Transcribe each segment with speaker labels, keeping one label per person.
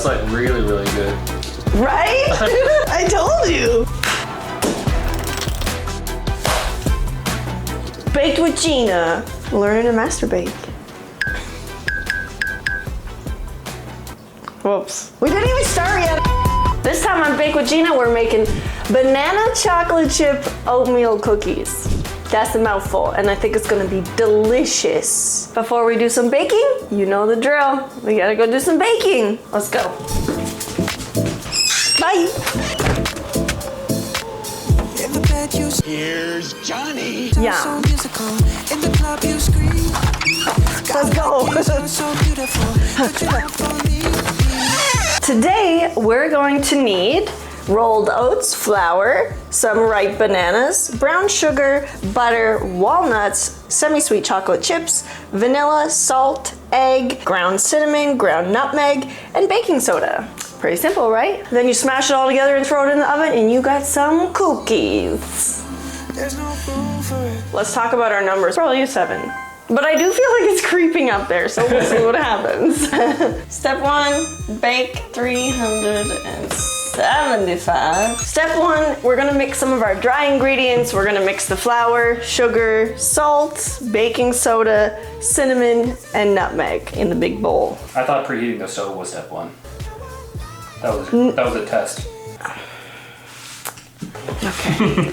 Speaker 1: smells like really, really good.
Speaker 2: Right? I told you. Baked with Gina. Learning to masturbate. Whoops. We didn't even start yet. This time on Baked with Gina, we're making banana chocolate chip oatmeal cookies. That's a mouthful, and I think it's gonna be delicious. Before we do some baking, you know the drill. We gotta go do some baking. Let's go. Bye.
Speaker 3: Here's Johnny.
Speaker 2: Yeah. Let's go. Today, we're going to need rolled oats, flour, some ripe bananas, brown sugar, butter, walnuts, semi-sweet chocolate chips, vanilla, salt, egg, ground cinnamon, ground nutmeg, and baking soda. Pretty simple, right? Then you smash it all together and throw it in the oven and you got some cookies. Let's talk about our numbers. Probably a 7. But I do feel like it's creeping up there, so we'll see what happens. Step 1, bake 375. Step 1, we're gonna mix some of our dry ingredients. We're gonna mix the flour, sugar, salt, baking soda, cinnamon, and nutmeg in the big bowl.
Speaker 1: I thought preheating the stove was step 1. That was a test.
Speaker 2: Okay.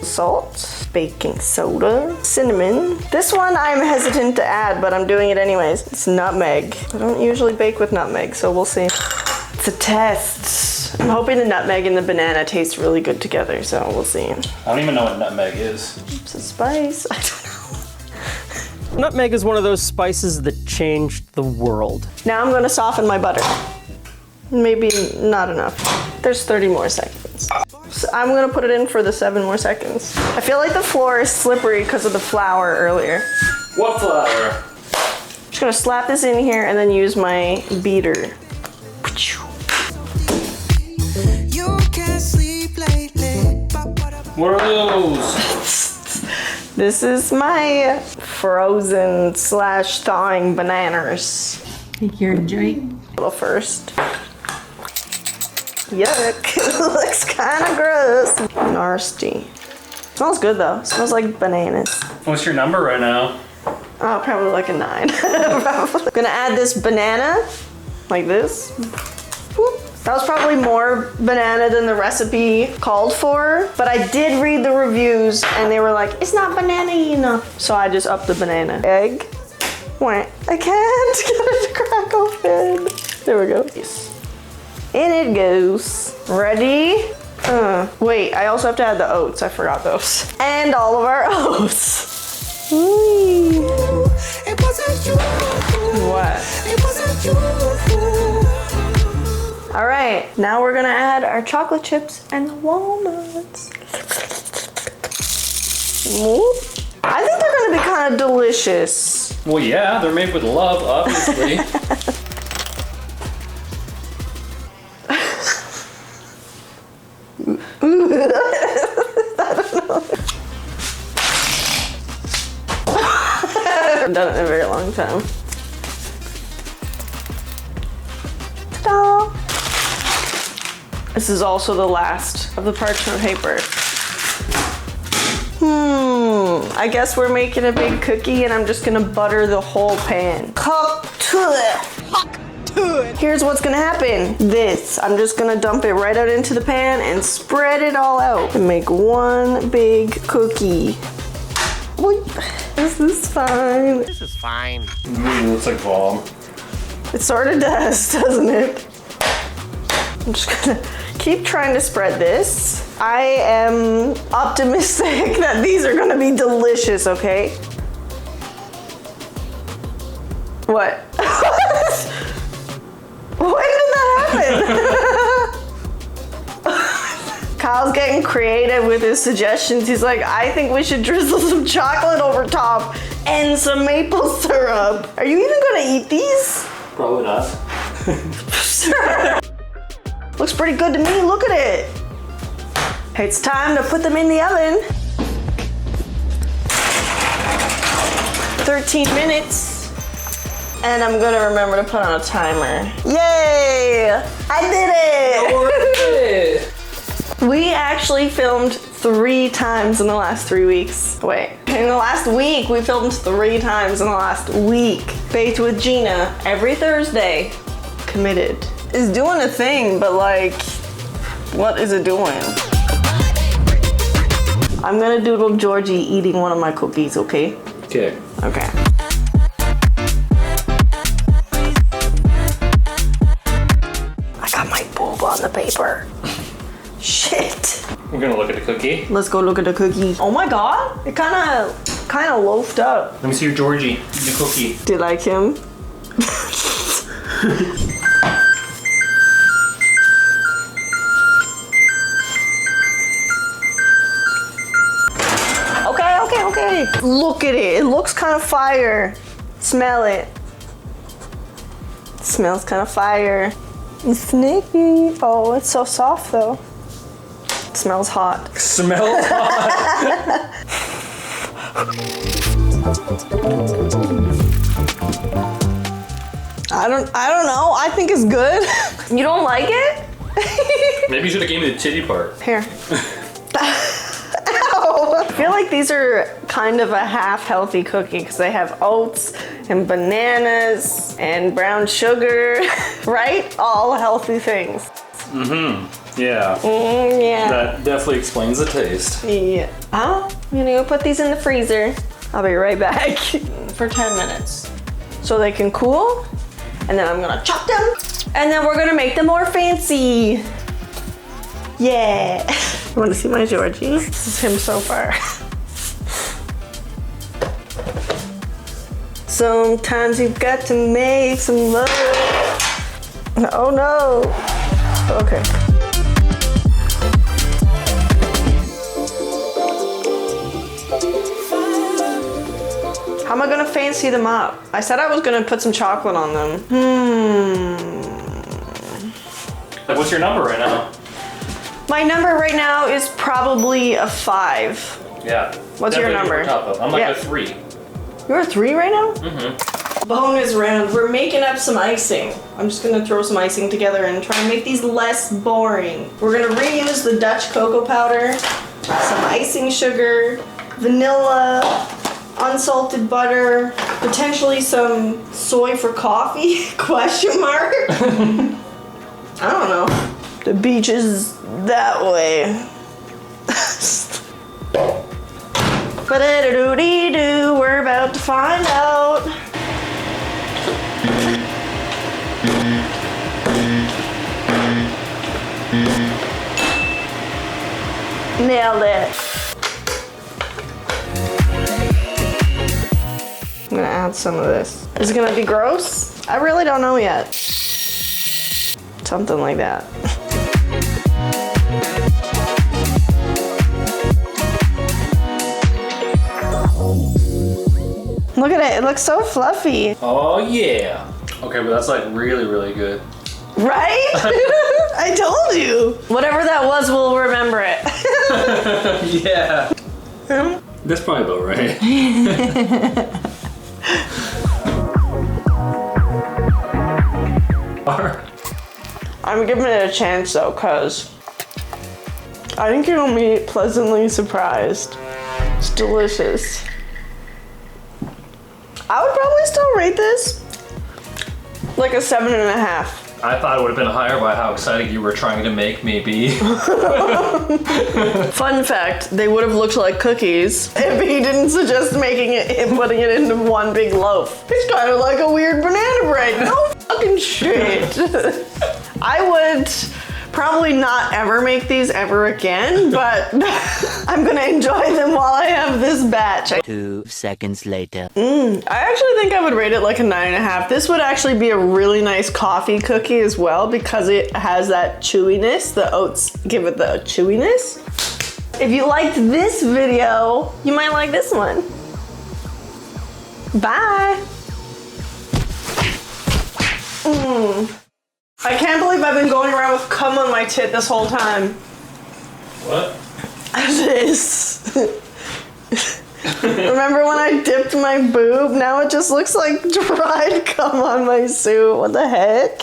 Speaker 2: Salt, baking soda, cinnamon. This one I'm hesitant to add, but I'm doing it anyways. It's nutmeg. I don't usually bake with nutmeg, so we'll see. It's a test. I'm hoping the nutmeg and the banana taste really good together, so we'll see.
Speaker 1: I don't even know what nutmeg is.
Speaker 2: It's a spice. I don't know.
Speaker 4: Nutmeg is one of those spices that changed the world.
Speaker 2: Now I'm gonna soften my butter. Maybe not enough. There's 30 more seconds. So I'm gonna put it in for the 7 more seconds. I feel like the floor is slippery because of the flour earlier.
Speaker 1: What flour?
Speaker 2: I'm just gonna slap this in here and then use my beater.
Speaker 1: What are those?
Speaker 2: This is my frozen / thawing bananas.
Speaker 5: Take your drink.
Speaker 2: Well, first. Yuck, it looks kind of gross. Nasty. Smells good though. Smells like bananas.
Speaker 1: What's your number right now?
Speaker 2: Oh, probably like a 9. Probably. Gonna add this banana, like this. Whoop. That was probably more banana than the recipe called for, but I did read the reviews and they were like, it's not banana-y enough. So I just upped the banana. Egg. Wait, I can't get it to crack open. There we go. In it goes. Ready? Wait, I also have to add the oats. I forgot those. And all of our oats. Whee. What? All right, now we're gonna add our chocolate chips and the walnuts. I think they're gonna be kind of delicious.
Speaker 1: Well, yeah, they're made with love, obviously. I haven't done it in a very long time. Ta-da! This is also the last of the parchment paper. I guess we're making a big cookie and I'm just gonna butter the whole pan. Cook to it. Here's what's gonna happen. I'm just gonna dump it right out into the pan and spread it all out and make one big cookie. This is fine.
Speaker 3: This is fine.
Speaker 1: Looks like bomb.
Speaker 2: It sort of does, doesn't it? I'm just gonna keep trying to spread this. I am optimistic that these are gonna be delicious, okay? What? When did that happen? Kyle's getting creative with his suggestions. He's like, I think we should drizzle some chocolate over top and some maple syrup. Are you even gonna eat these?
Speaker 1: Probably not.
Speaker 2: Sure. Looks pretty good to me, look at it. It's time to put them in the oven. 13 minutes.
Speaker 1: And I'm gonna remember to put on a timer. Yay! I did it! We actually filmed 3 times in the last 3 weeks. Wait, in the last week, we filmed 3 times in the last week. Baked with Gina every Thursday. Committed. It's doing a thing, but like, what is it doing? I'm gonna doodle Georgie eating one of my cookies, okay?
Speaker 3: Okay.
Speaker 1: Okay. I got my boob on the paper. Shit.
Speaker 3: We're gonna look at the cookie.
Speaker 1: Let's go look at the cookie. Oh my god, it kind of loafed up.
Speaker 3: Let me see your Georgie, the cookie.
Speaker 1: Do you like him? Okay. Look at it. It looks kind of fire. Smell it. It smells kind of fire. It's sneaky. Oh, it's so soft though. It smells hot.
Speaker 3: Smells hot.
Speaker 1: I don't know. I think it's good. You don't like it?
Speaker 3: Maybe you should have gave me the titty part.
Speaker 1: Here. Ow. I feel like these are kind of a half healthy cookie because they have oats and bananas and brown sugar, right? All healthy things.
Speaker 3: Mm-hmm. Yeah.
Speaker 1: Yeah.
Speaker 3: That definitely explains the taste.
Speaker 1: Yeah. I'm gonna go put these in the freezer. I'll be right back for 10 minutes. So they can cool, and then I'm gonna chop them, and then we're gonna make them more fancy. Yeah. You wanna see my Georgie? This is him so far. Sometimes you've got to make some love. Oh no. Okay. How am I gonna fancy them up? I said I was gonna put some chocolate on them.
Speaker 3: Like, what's your number right now?
Speaker 1: My number right now is probably a 5.
Speaker 3: Yeah.
Speaker 1: What's your
Speaker 3: Definitely
Speaker 1: number?
Speaker 3: Top of. I'm like
Speaker 1: Yeah.
Speaker 3: a 3.
Speaker 1: You're a 3 right now?
Speaker 3: Mm-hmm.
Speaker 1: Bonus round. We're making up some icing. I'm just gonna throw some icing together and try and make these less boring. We're gonna reuse the Dutch cocoa powder, some icing sugar, vanilla, unsalted butter, potentially some soy for coffee, question mark. I don't know. The beach is that way. Ba-da-da-doo-dee-doo, we're about to find out. Nailed it. I'm gonna add some of this. Is it gonna be gross? I really don't know yet. Something like that. Look at it, it looks so fluffy.
Speaker 3: Oh yeah. Okay, but that's like really, really good.
Speaker 1: Right? I told you. Whatever that was, we'll remember it.
Speaker 3: Yeah. That's probably about right.
Speaker 1: I'm giving it a chance though, cause I think you're gonna be pleasantly surprised. It's delicious. I would probably still rate this like a 7.5.
Speaker 3: I thought it would have been higher by how excited you were trying to make me be.
Speaker 1: Fun fact, they would have looked like cookies if he didn't suggest making it and putting it into one big loaf. It's kind of like a weird banana bread. No fucking shit. I would probably not ever make these ever again, but I'm gonna enjoy them while I have this batch.
Speaker 5: 2 seconds later.
Speaker 1: I actually think I would rate it like a 9.5. This would actually be a really nice coffee cookie as well because it has that chewiness. The oats give it the chewiness. If you liked this video, you might like this one. Bye. I can't believe I've been going around with cum on my tit this whole time.
Speaker 3: What?
Speaker 1: This. Remember when I dipped my boob? Now it just looks like dried cum on my suit. What the heck?